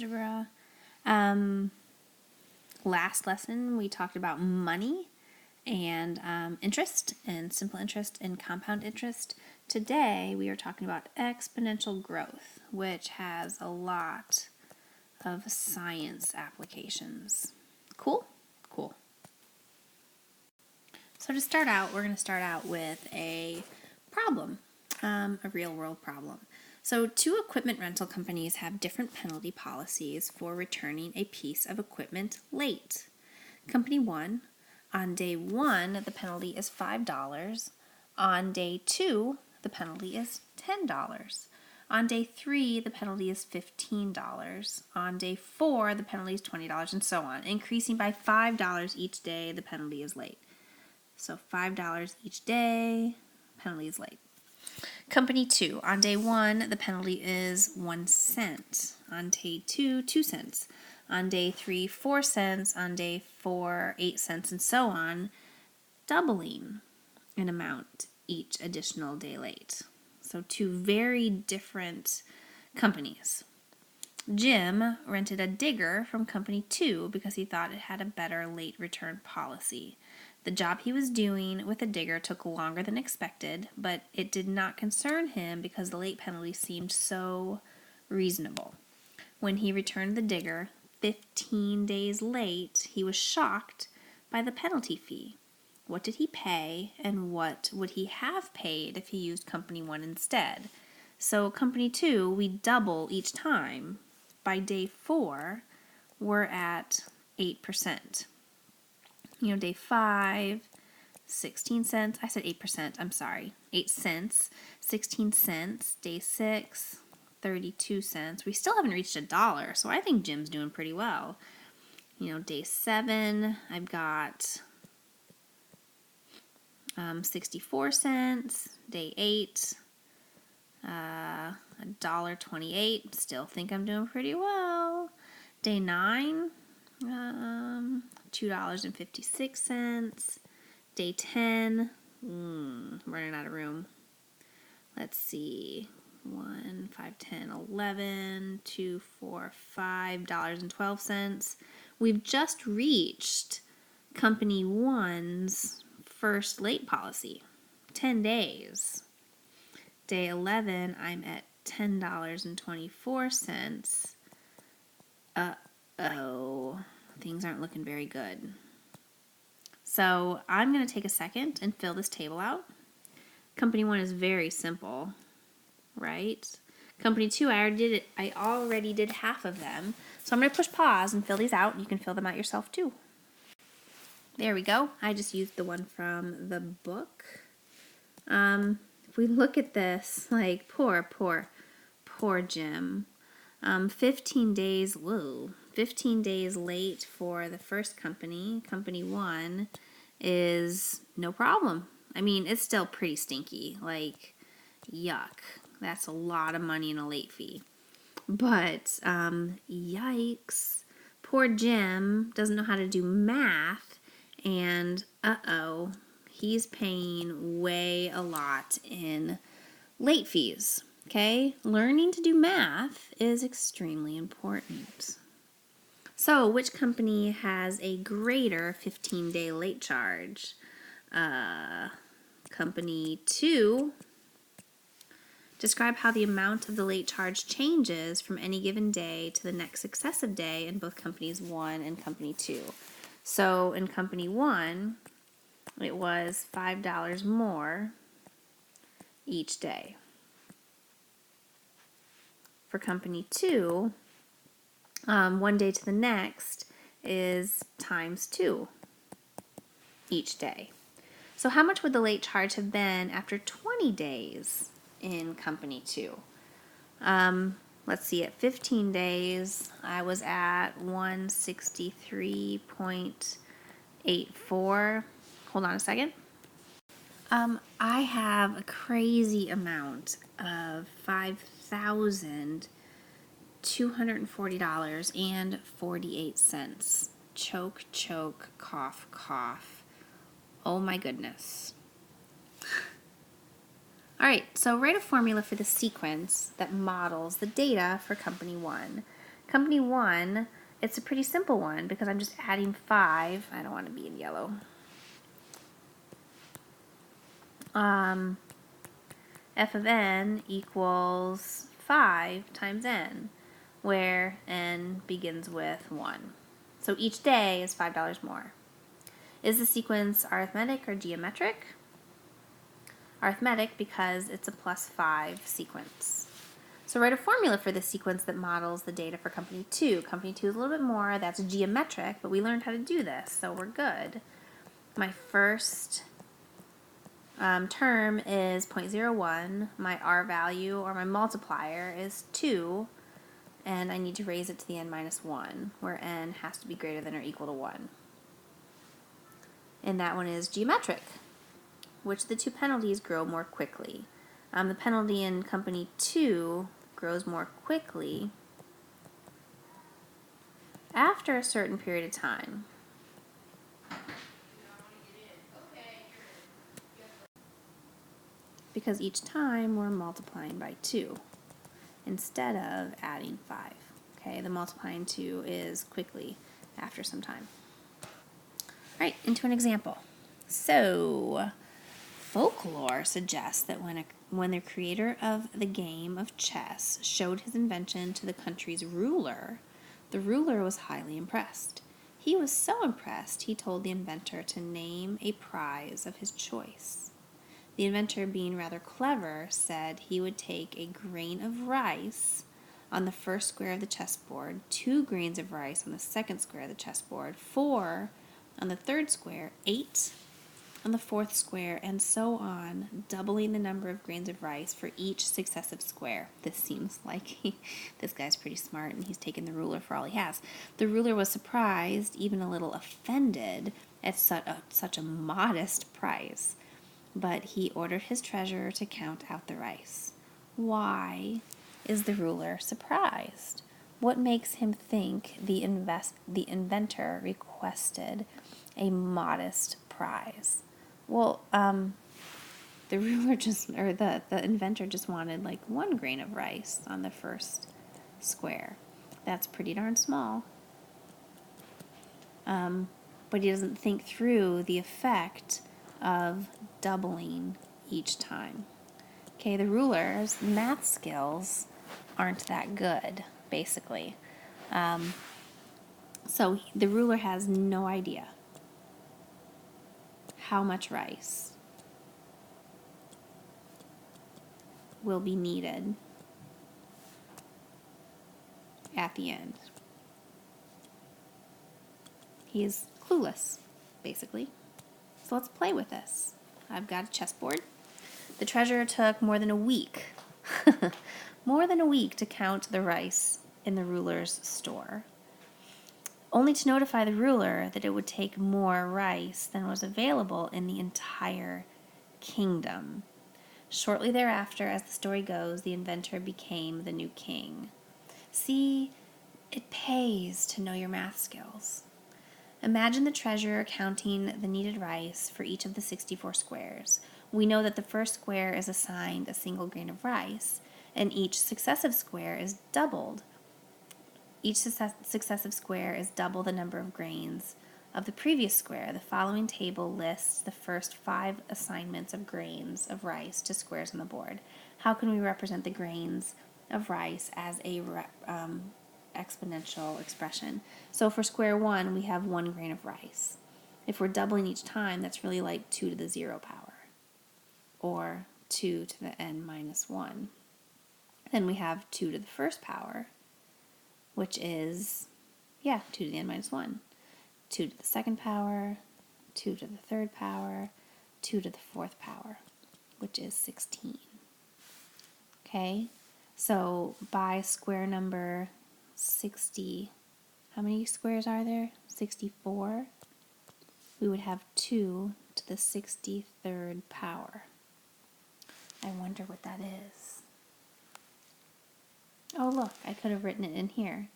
algebra. Last lesson we talked about money and interest and simple interest and compound interest. Today we are talking about exponential growth, which has a lot of science applications. Cool? Cool. So to start out, we're going to start out with a problem, a real world problem. So 2 equipment rental companies have different penalty policies for returning a piece of equipment late. Company 1, on day 1, the penalty is $5. On day 2, the penalty is $10. On day 3, the penalty is $15. On day 4, the penalty is $20, and so on, increasing by $5 each day the penalty is late. So $5 each day, penalty is late. Company 2, on day 1, the penalty is 1 cent. On day 2, 2 cents. On day 3, 4 cents. On day 4, 8 cents, and so on, doubling in amount each additional day late. So 2 very different companies. Jim rented a digger from Company 2 because he thought it had a better late return policy. The job he was doing with the digger took longer than expected, but it did not concern him because the late penalty seemed so reasonable. When he returned the digger 15 days late, he was shocked by the penalty fee. What did he pay, and what would he have paid if he used Company 1 instead? So Company 2, we double each time. By day 4, we're at 8%. Day 5, 16 cents. I said 8%, I'm sorry. 8 cents, 16 cents. Day 6, 32 cents. We still haven't reached $1, so I think Jim's doing pretty well. Day 7, I've got 64 cents. Day 8, $1.28. Still think I'm doing pretty well. Day 9, $2.56. Day 10, running out of room. Let's see, 1, 5, 10, 11, 2, 4, $5.12. We've just reached Company 1's first late policy, 10 days. Day 11, I'm at $10.24. Uh-oh. Things aren't looking very good. So I'm going to take a second and fill this table out. Company 1 is very simple, right? Company 2, I already did half of them. So I'm going to push pause and fill these out. You can fill them out yourself too. There we go. I just used the one from the book. If we look at this, like poor Jim. 15 days late for the first company. Company 1 is no problem. I mean, it's still pretty stinky. Like, yuck. That's a lot of money in a late fee. But, yikes. Poor Jim doesn't know how to do math. And, he's paying way a lot in late fees. Okay, learning to do math is extremely important. So, which company has a greater 15-day late charge? Company 2. Describe how the amount of the late charge changes from any given day to the next successive day in both Companies 1 and Company 2. So, in Company 1, it was $5 more each day. For Company 2, 1 day to the next is times 2 each day. So how much would the late charge have been after 20 days in Company 2? Let's see, at 15 days, I was at 163.84. Hold on a second. I have a crazy amount of $5,240.48. Choke, choke, cough, cough. Oh my goodness. Alright, so write a formula for the sequence that models the data for Company 1. Company 1, it's a pretty simple one because I'm just adding 5. I don't want to be in yellow. F of n equals 5 times n, where n begins with 1. So each day is $5 more. Is the sequence arithmetic or geometric? Arithmetic because it's a +5 sequence. So write a formula for this sequence that models the data for Company 2. Company 2 is a little bit more, that's geometric, but we learned how to do this, so we're good. My first term is 0.01, my R value, or my multiplier, is 2, and I need to raise it to the n minus 1, where n has to be greater than or equal to 1. And that one is geometric. Which of the two penalties grow more quickly? The penalty in Company 2 grows more quickly after a certain period of time. Because each time we're multiplying by 2 instead of adding 5. Okay, the multiplying 2 is quickly after some time. All right, into an example. So, folklore suggests that when the creator of the game of chess showed his invention to the country's ruler, the ruler was highly impressed. He was so impressed, he told the inventor to name a prize of his choice. The inventor, being rather clever, said he would take a grain of rice on the first square of the chessboard, 2 grains of rice on the second square of the chessboard, 4 on the third square, 8 on the fourth square, and so on, doubling the number of grains of rice for each successive square. This seems like this guy's pretty smart, and he's taken the ruler for all he has. The ruler was surprised, even a little offended, at such a modest price, but he ordered his treasurer to count out the rice. Why is the ruler surprised? What makes him think the inventor requested a modest prize? Well, the inventor just wanted like 1 grain of rice on the first square. That's pretty darn small. But he doesn't think through the effect of doubling each time. Okay, the ruler's math skills aren't that good, basically. So the ruler has no idea how much rice will be needed at the end. He is clueless, basically. So let's play with this. I've got a chessboard. The treasurer took more than a week, more than a week to count the rice in the ruler's store, only to notify the ruler that it would take more rice than was available in the entire kingdom. Shortly thereafter, as the story goes, the inventor became the new king. See, it pays to know your math skills. Imagine the treasurer counting the needed rice for each of the 64 squares. We know that the first square is assigned a single grain of rice, and each successive square is doubled. Each successive square is double the number of grains of the previous square. The following table lists the first 5 assignments of grains of rice to squares on the board. How can we represent the grains of rice as a exponential expression? So for square 1, we have 1 grain of rice. If we're doubling each time, that's really like 2 to the 0 power, or 2 to the n minus 1. Then we have 2 to the first power, which is, 2 to the n minus 1. 2 to the second power, 2 to the third power, 2 to the fourth power, which is 16. Okay, so by square number 60, how many squares are there? 64. We would have 2 to the 63rd power. I wonder what that is. Oh, look, I could have written it in here.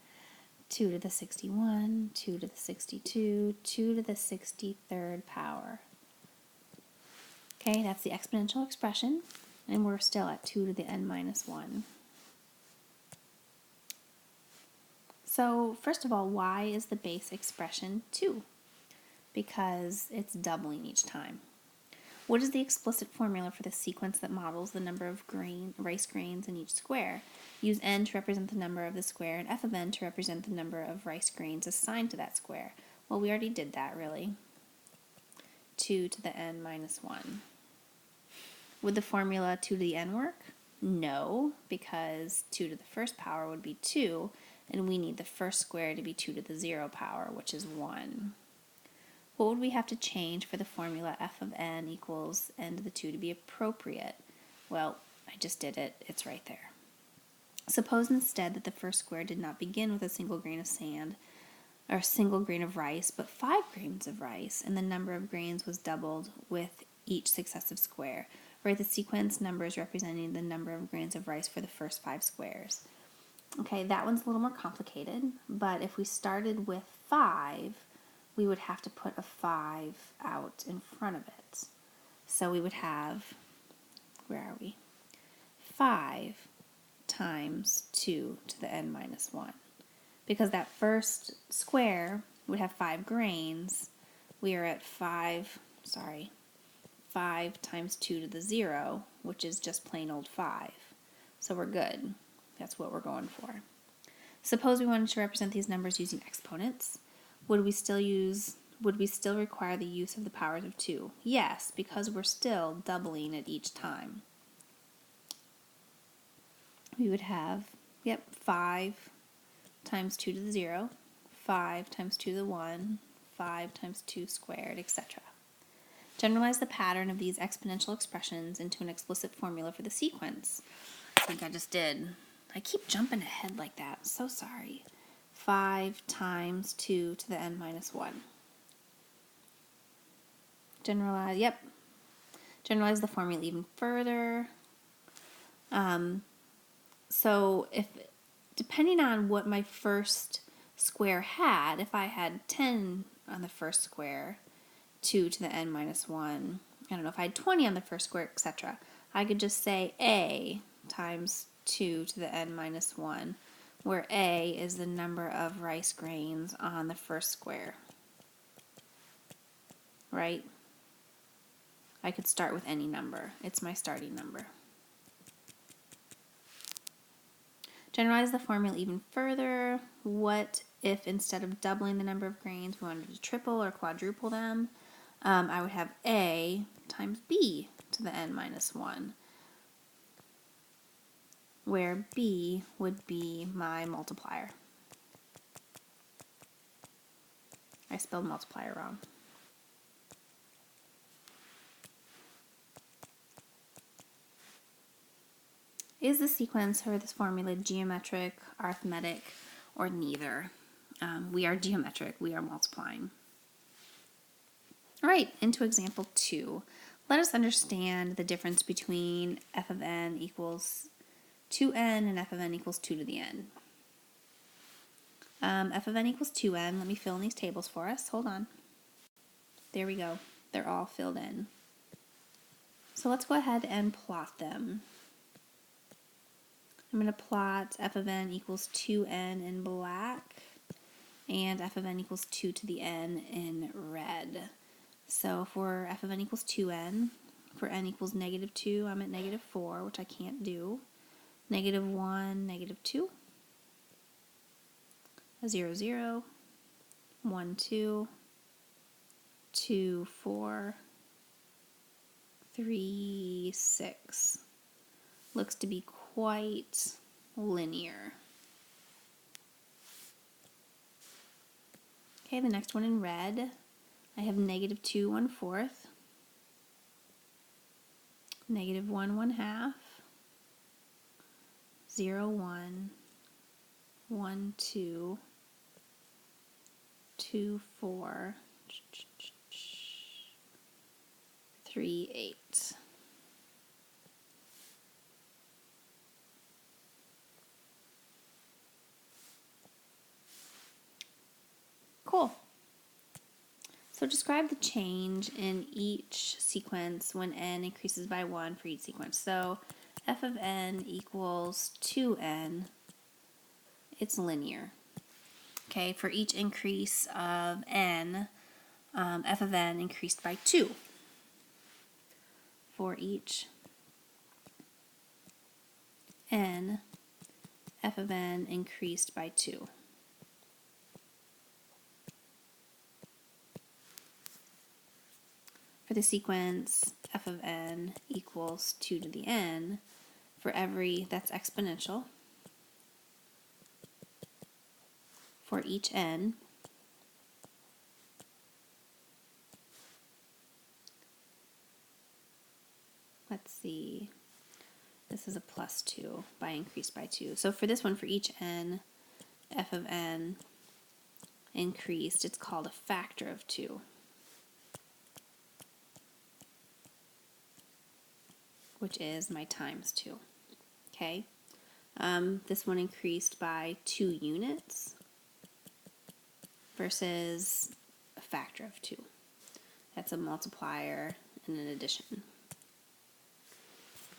2 to the 61, 2 to the 62, 2 to the 63rd power. Okay, that's the exponential expression, and we're still at 2 to the n minus 1. So first of all, why is the base expression 2? Because it's doubling each time. What is the explicit formula for the sequence that models the number of rice grains in each square? Use n to represent the number of the square and f of n to represent the number of rice grains assigned to that square. Well, we already did that, really. 2 to the n minus 1. Would the formula 2 to the n work? No, because 2 to the first power would be 2, and we need the first square to be 2 to the 0 power, which is 1. What would we have to change for the formula f of n equals n to the 2 to be appropriate? Well, I just did it. It's right there. Suppose instead that the first square did not begin with a single grain of sand or a single grain of rice, but 5 grains of rice, and the number of grains was doubled with each successive square. Write the sequence numbers representing the number of grains of rice for the first 5 squares. Okay, that one's a little more complicated, but if we started with 5, we would have to put a 5 out in front of it. So we would have, where are we? 5 times 2 to the n minus 1. Because that first square would have 5 grains, we are at 5 times 2 to the 0, which is just plain old 5. So we're good. That's what we're going for. Suppose we wanted to represent these numbers using exponents. Would we still require the use of the powers of 2? Yes, because we're still doubling it each time. We would have, 5 times 2 to the 0, 5 times 2 to the 1, 5 times 2 squared, etc. Generalize the pattern of these exponential expressions into an explicit formula for the sequence. I think I just did. I keep jumping ahead like that. So sorry. 5 times 2 to the n minus 1. Generalize the formula even further. So depending on what my first square had, if I had 10 on the first square, 2 to the n minus 1, I don't know, if I had 20 on the first square, etc., I could just say a times 2 to the n minus 1, where a is the number of rice grains on the first square. Right? I could start with any number. It's my starting number. Generalize the formula even further. What if instead of doubling the number of grains, we wanted to triple or quadruple them? I would have a times b to the n minus 1, where b would be my multiplier. I spelled multiplier wrong. Is the sequence or this formula geometric, arithmetic, or neither? We are geometric. We are multiplying. All right, into example 2. Let us understand the difference between f of n equals 2n and f of n equals 2 to the n. F of n equals 2n. Let me fill in these tables for us. Hold on. There we go. They're all filled in. So let's go ahead and plot them. I'm going to plot f of n equals 2n in black and f of n equals 2 to the n in red. So for f of n equals 2n, for n equals negative 2, I'm at negative 4, which I can't do. Negative 1, negative 2. 0, 0. 1, 2. 2, 4. 3, 6. Looks to be quite linear. Okay, the next one in red, I have negative 2, 1/4, negative 1, 1/2, 0, 1, 1, 2, 2, 4, 3, 8. Cool. So describe the change in each sequence when n increases by 1 for each sequence. So f of n equals 2n. It's linear. Okay, for each increase of n, f of n increased by 2. For each n, f of n increased by 2. For the sequence f of n equals 2 to the n, for every, that's exponential, for each n, let's see, this is a plus 2 by increased by 2. So for this one, for each n, f of n increased, it's called a factor of 2, which is my times 2. Okay, this one increased by 2 units versus a factor of 2. That's a multiplier and an addition.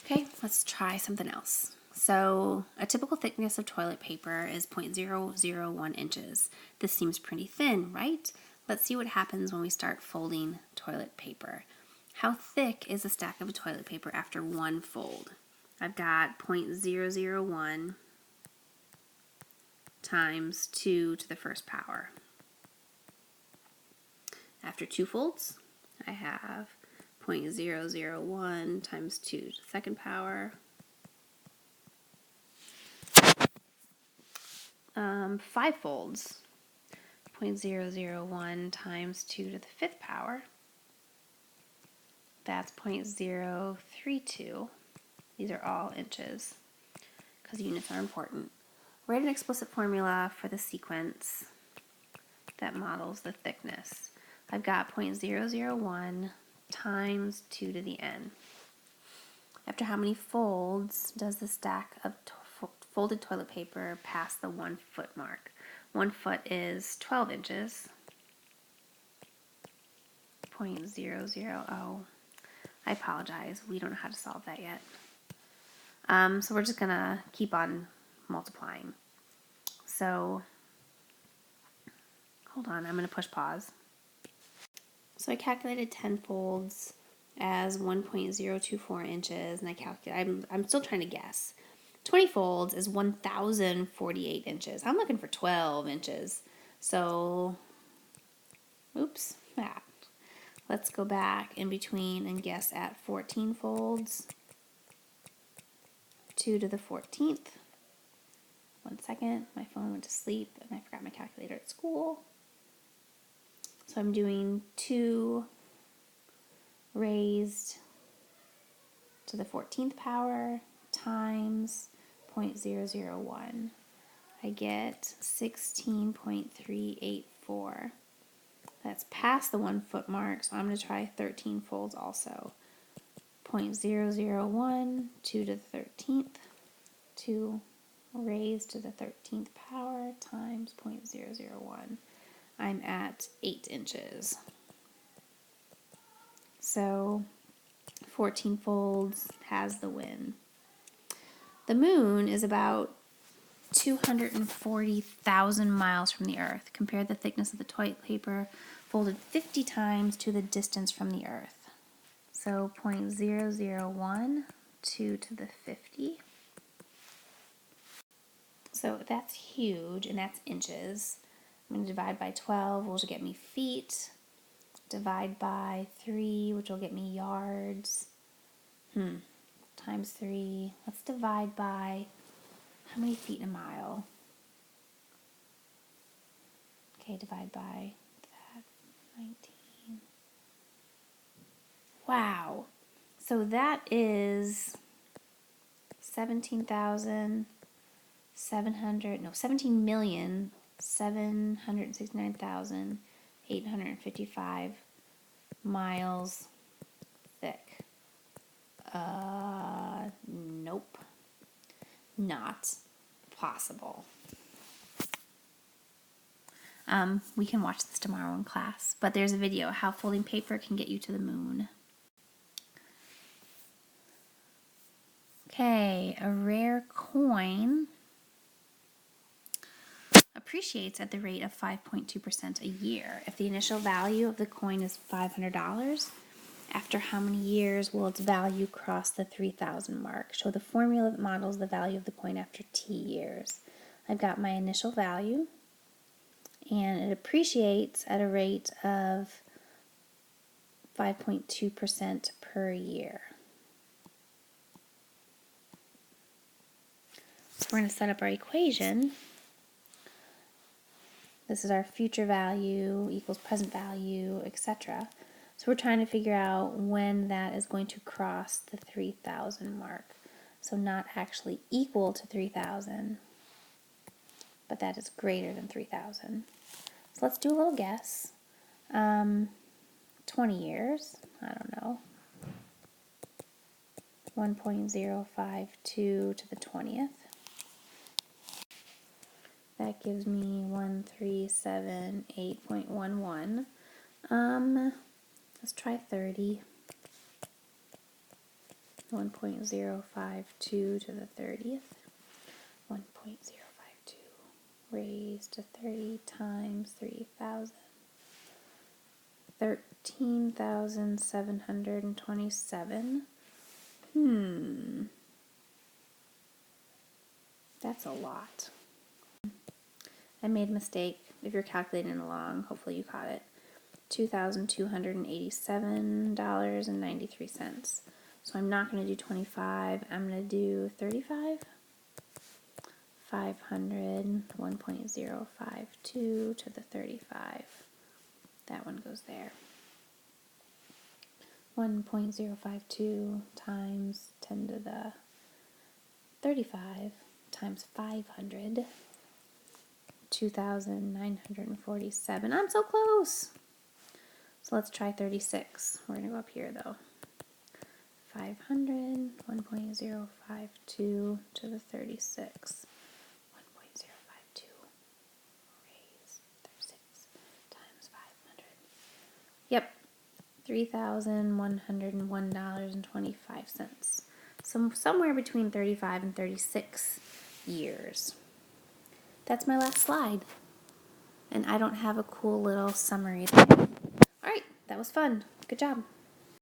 Okay, let's try something else. So a typical thickness of toilet paper is 0.001 inches. This seems pretty thin, right? Let's see what happens when we start folding toilet paper. How thick is a stack of toilet paper after one fold? I've got 0.001 times 2 to the first power. After 2 folds, I have 0.001 times 2 to the second power. 5 folds, 0.001 times 2 to the fifth power. That's 0.032. These are all inches because units are important. Write an explicit formula for the sequence that models the thickness. I've got 0.001 times 2 to the n. After how many folds does the stack of folded toilet paper pass the 1 foot mark? 1 foot is 12 inches. 0.000. I apologize. We don't know how to solve that yet. So we're just going to keep on multiplying. So, hold on. I'm going to push pause. So I calculated 10 folds as 1.024 inches, and I'm still trying to guess. 20 folds is 1,048 inches. I'm looking for 12 inches. So, oops, that. Let's go back in between and guess at 14 folds. 2 to the 14th. 1 second, my phone went to sleep and I forgot my calculator at school. So I'm doing 2 raised to the 14th power times 0.001. I get 16.384. That's past the 1 foot mark, so I'm going to try 13 folds also. 0.001, 2 to the 13th, 2 raised to the 13th power times 0.001. I'm at 8 inches. So 14 folds has the win. The moon is about 240,000 miles from the Earth. Compare the thickness of the toilet paper folded 50 times to the distance from the Earth. So 0.001, 2 to the 50. So that's huge, and that's inches. I'm going to divide by 12, which will get me feet. Divide by 3, which will get me yards. Times 3. Let's divide by, how many feet in a mile? Okay, divide by that, 19. Wow. So that is 17,769,855 miles thick. Nope. Not possible. We can watch this tomorrow in class, but there's a video, how folding paper can get you to the moon. Okay, a rare coin. A appreciates at the rate of 5.2% a year. If the initial value of the coin is $500, after how many years will its value cross the 3,000 mark? Show the formula that models the value of the coin after t years. I've got my initial value, and it appreciates at a rate of 5.2% per year. So we're going to set up our equation. This is our future value equals present value, etc. So we're trying to figure out when that is going to cross the 3,000 mark. So not actually equal to 3,000, but that is greater than 3,000. So let's do a little guess. 20 years, I don't know. 1.052 to the 20th. That gives me 1378.11. Let's try 30. 1.052 to the 30th. 1.052 raised to 30 times 3,000. 13,727. That's a lot. I made a mistake. If you're calculating along, hopefully you caught it. $2,287.93. So I'm not going to do 25. I'm going to do 35. 500, 1.052 to the 35. That one goes there. 1.052 times 10 to the 35 times 500. 2,947. I'm so close. So let's try 36. We're going to go up here though. 500, 1.052 to the 36. 1.052 raised 36 times 500. Yep, $3,101.25. So somewhere between 35 and 36 years. That's my last slide. And I don't have a cool little summary thing. All right, that was fun. Good job.